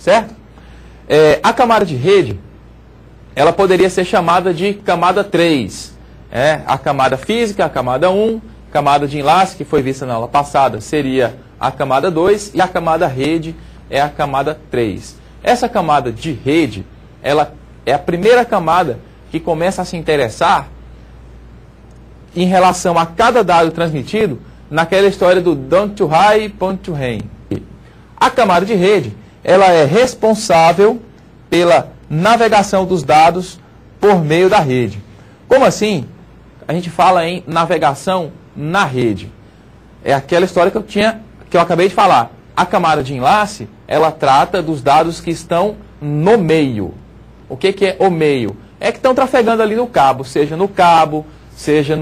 certo? A camada de rede, ela poderia ser chamada de camada 3. A camada física, a camada 1, camada de enlace, que foi vista na aula passada, seria a camada 2, e a camada rede é a camada 3. Essa camada de rede, ela é a primeira camada que começa a se interessar em relação a cada dado transmitido naquela história do don't to high, point to rain. A camada de rede, ela é responsável pela navegação dos dados por meio da rede. Como assim? A gente fala em navegação na rede. É aquela história que eu acabei de falar. A camada de enlace, ela trata dos dados que estão no meio. O que é o meio? É que estão trafegando ali no cabo, seja no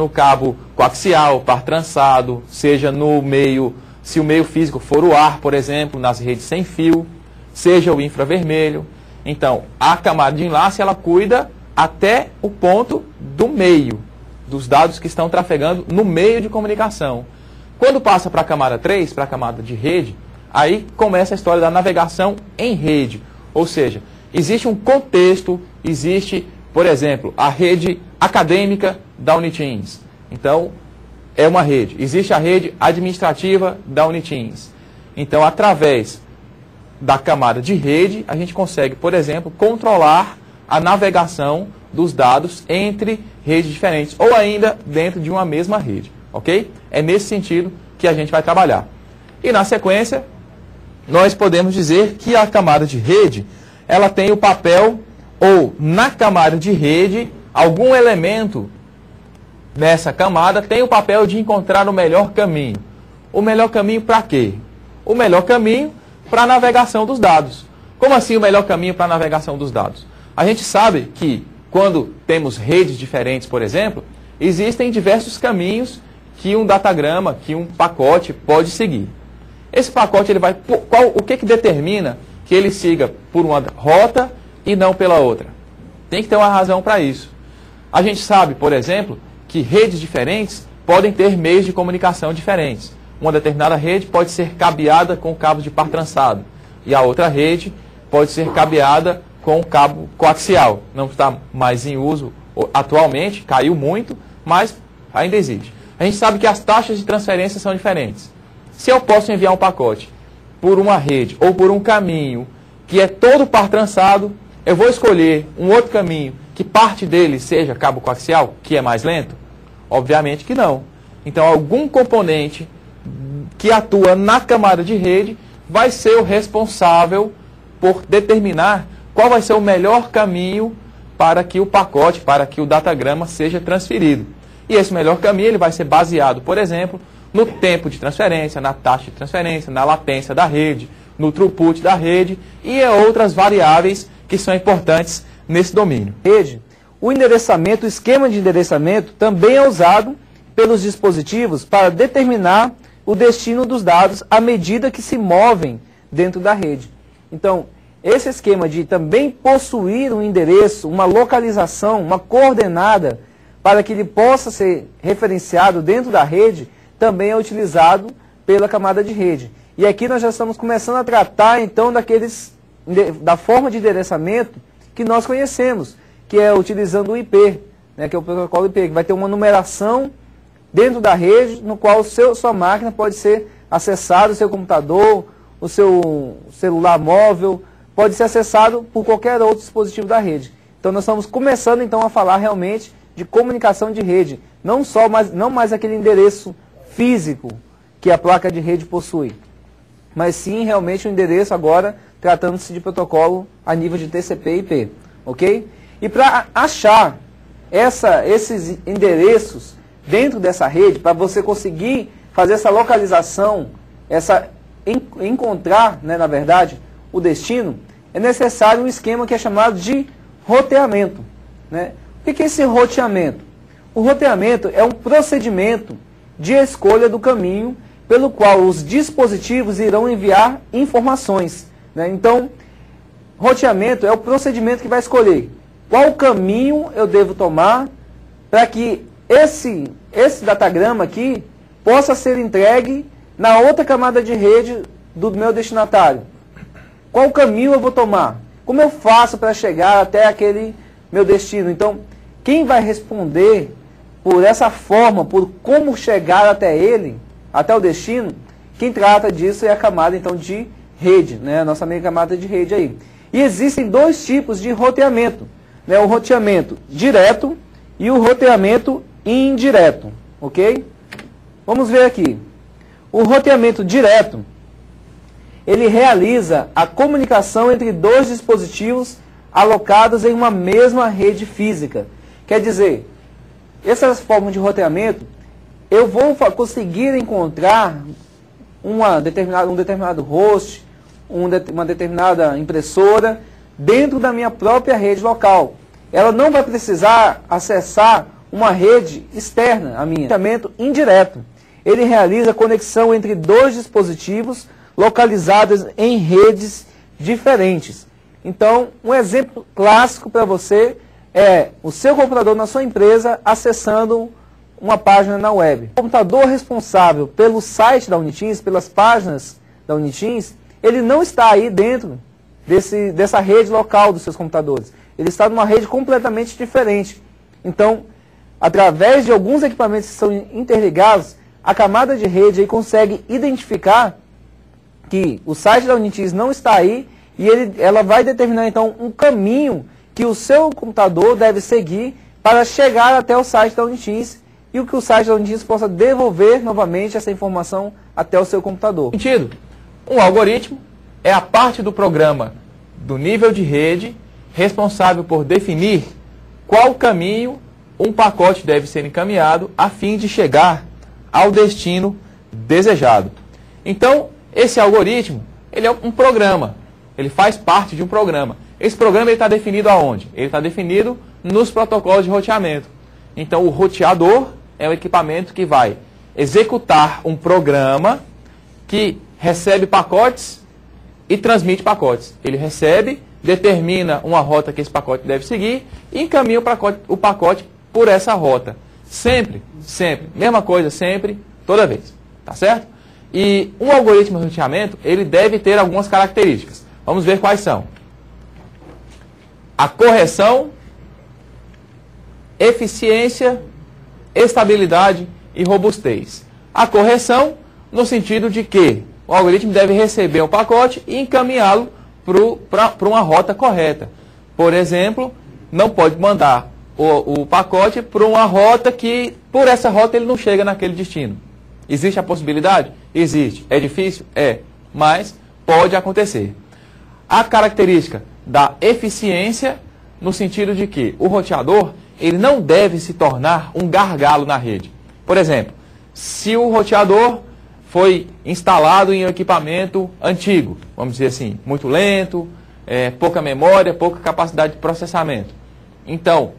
cabo coaxial, par trançado, seja no meio, se o meio físico for o ar, por exemplo, nas redes sem fio, seja o infravermelho. Então, a camada de enlace, ela cuida até o ponto do meio, dos dados que estão trafegando no meio de comunicação. Quando passa para a camada 3, para a camada de rede, aí começa a história da navegação em rede. Ou seja, existe um contexto, existe, por exemplo, a rede acadêmica da Uniteams. Então, é uma rede. Existe a rede administrativa da Uniteams. Então, através da camada de rede, a gente consegue, por exemplo, controlar a navegação dos dados entre redes diferentes, ou ainda dentro de uma mesma rede, ok? É nesse sentido que a gente vai trabalhar. E na sequência, nós podemos dizer que a camada de rede, ela tem o papel, ou na camada de rede, algum elemento nessa camada tem o papel de encontrar o melhor caminho. O melhor caminho para quê? O melhor caminho para a navegação dos dados. Como assim o melhor caminho para a navegação dos dados? A gente sabe que quando temos redes diferentes, por exemplo, existem diversos caminhos que um datagrama, que um pacote pode seguir. Esse pacote, ele vai, o que determina que ele siga por uma rota e não pela outra? Tem que ter uma razão para isso. A gente sabe, por exemplo, que redes diferentes podem ter meios de comunicação diferentes. Uma determinada rede pode ser cabeada com cabos de par trançado, e a outra rede pode ser cabeada com cabo coaxial. Não está mais em uso atualmente, caiu muito, mas ainda existe. A gente sabe que as taxas de transferência são diferentes. Se eu posso enviar um pacote por uma rede ou por um caminho que é todo par trançado, eu vou escolher um outro caminho que parte dele seja cabo coaxial, que é mais lento? Obviamente que não. Então, algum componente que atua na camada de rede vai ser o responsável por determinar qual vai ser o melhor caminho para que o pacote, para que o datagrama seja transferido. E esse melhor caminho ele vai ser baseado, por exemplo, no tempo de transferência, na taxa de transferência, na latência da rede, no throughput da rede e outras variáveis que são importantes nesse domínio. O endereçamento, o esquema de endereçamento também é usado pelos dispositivos para determinar o destino dos dados à medida que se movem dentro da rede. Então, esse esquema de também possuir um endereço, uma localização, uma coordenada para que ele possa ser referenciado dentro da rede, também é utilizado pela camada de rede. E aqui nós já estamos começando a tratar, então, da forma de endereçamento que nós conhecemos, que é utilizando o IP, né, que é o protocolo IP, que vai ter uma numeração dentro da rede, no qual sua máquina pode ser acessada, o seu computador, o seu celular móvel, pode ser acessado por qualquer outro dispositivo da rede. Então nós estamos começando então a falar realmente de comunicação de rede, não mais aquele endereço físico que a placa de rede possui, mas sim realmente o endereço agora tratando-se de protocolo a nível de TCP e IP, ok? E para achar esses endereços dentro dessa rede, para você conseguir fazer essa localização, encontrar, né, na verdade, o destino, é necessário um esquema que é chamado de roteamento, né? O que é esse roteamento? O roteamento é um procedimento de escolha do caminho pelo qual os dispositivos irão enviar informações, né? Então, roteamento é o procedimento que vai escolher qual caminho eu devo tomar para que esse datagrama aqui possa ser entregue na outra camada de rede do meu destinatário. qual caminho eu vou tomar? Como eu faço para chegar até aquele meu destino? Então, quem vai responder por essa forma, por como chegar até ele, até o destino, quem trata disso é a camada, então, de rede, né? A nossa amiga camada de rede aí. E existem dois tipos de roteamento, né? O roteamento direto e o roteamento indireto, ok? Vamos ver aqui. O roteamento direto, ele realiza a comunicação entre dois dispositivos alocados em uma mesma rede física. Quer dizer, essas formas de roteamento, eu vou conseguir encontrar um determinado host, uma determinada impressora dentro da minha própria rede local. Ela não vai precisar acessar uma rede externa à minha. Roteamento indireto. Ele realiza a conexão entre dois dispositivos localizados em redes diferentes. Então, um exemplo clássico para você é o seu computador na sua empresa acessando uma página na web. O computador responsável pelo site da Uniteams, pelas páginas da Uniteams, ele não está aí dentro dessa rede local dos seus computadores. Ele está numa rede completamente diferente. Então, através de alguns equipamentos que são interligados, a camada de rede aí consegue identificar que o site da Uniteams não está aí e ela vai determinar então um caminho que o seu computador deve seguir para chegar até o site da Uniteams e o que o site da Uniteams possa devolver novamente essa informação até o seu computador. Sentido? Um algoritmo é a parte do programa do nível de rede responsável por definir qual caminho um pacote deve ser encaminhado a fim de chegar ao destino desejado. Então, esse algoritmo, ele é um programa, ele faz parte de um programa. Esse programa está definido aonde? Ele está definido nos protocolos de roteamento. Então, o roteador é o equipamento que vai executar um programa que recebe pacotes e transmite pacotes. Ele recebe, determina uma rota que esse pacote deve seguir e encaminha o pacote por essa rota. Sempre, sempre. Mesma coisa, sempre, toda vez. Tá certo? E um algoritmo de roteamento, ele deve ter algumas características. Vamos ver quais são. A correção, eficiência, estabilidade e robustez. A correção, no sentido de que o algoritmo deve receber o pacote e encaminhá-lo para uma rota correta. Por exemplo, não pode mandar o pacote para uma rota que, por essa rota, ele não chega naquele destino. Existe a possibilidade? Existe. É difícil? É. Mas pode acontecer. A característica da eficiência, no sentido de que o roteador ele não deve se tornar um gargalo na rede. Por exemplo, se o roteador foi instalado em um equipamento antigo, vamos dizer assim, muito lento, pouca memória, pouca capacidade de processamento. Então,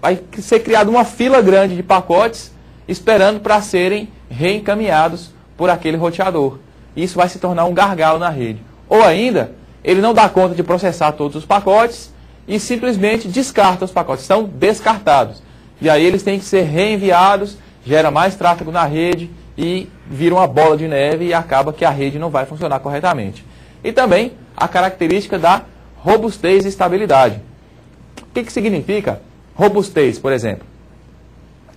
vai ser criada uma fila grande de pacotes esperando para serem reencaminhados por aquele roteador. Isso vai se tornar um gargalo na rede. Ou ainda, ele não dá conta de processar todos os pacotes e simplesmente descarta os pacotes, são descartados. E aí eles têm que ser reenviados, gera mais tráfego na rede e vira uma bola de neve e acaba que a rede não vai funcionar corretamente. E também a característica da robustez e estabilidade. O que significa robustez, por exemplo?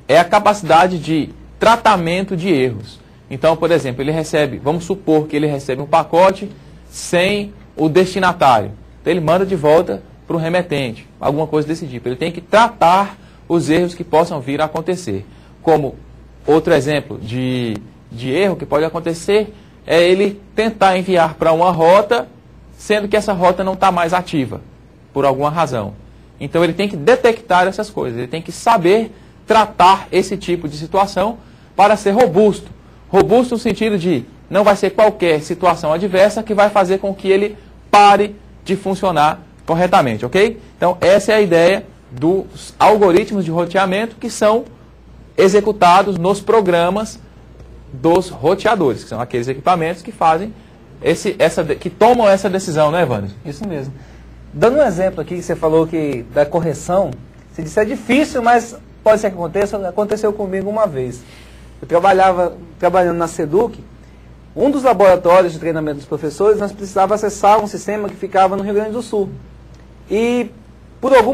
É a capacidade de tratamento de erros. Então, por exemplo, ele recebe, vamos supor que ele recebe um pacote sem o destinatário. Então ele manda de volta para o remetente, alguma coisa desse tipo. Ele tem que tratar os erros que possam vir a acontecer. Como outro exemplo de erro que pode acontecer é ele tentar enviar para uma rota, sendo que essa rota não está mais ativa, por alguma razão. Então ele tem que detectar essas coisas, ele tem que saber tratar esse tipo de situação para ser robusto. Robusto no sentido de não vai ser qualquer situação adversa que vai fazer com que ele pare de funcionar corretamente, ok? Então essa é a ideia dos algoritmos de roteamento que são executados nos programas dos roteadores, que são aqueles equipamentos que fazem que tomam essa decisão, né, Evandro? Isso mesmo. Dando um exemplo aqui, que você falou que da correção, você disse é difícil, mas pode ser que aconteça. Aconteceu comigo uma vez. Eu trabalhando na Seduc Um dos laboratórios de treinamento dos professores, nós precisávamos acessar um sistema que ficava no Rio Grande do Sul. E, por algum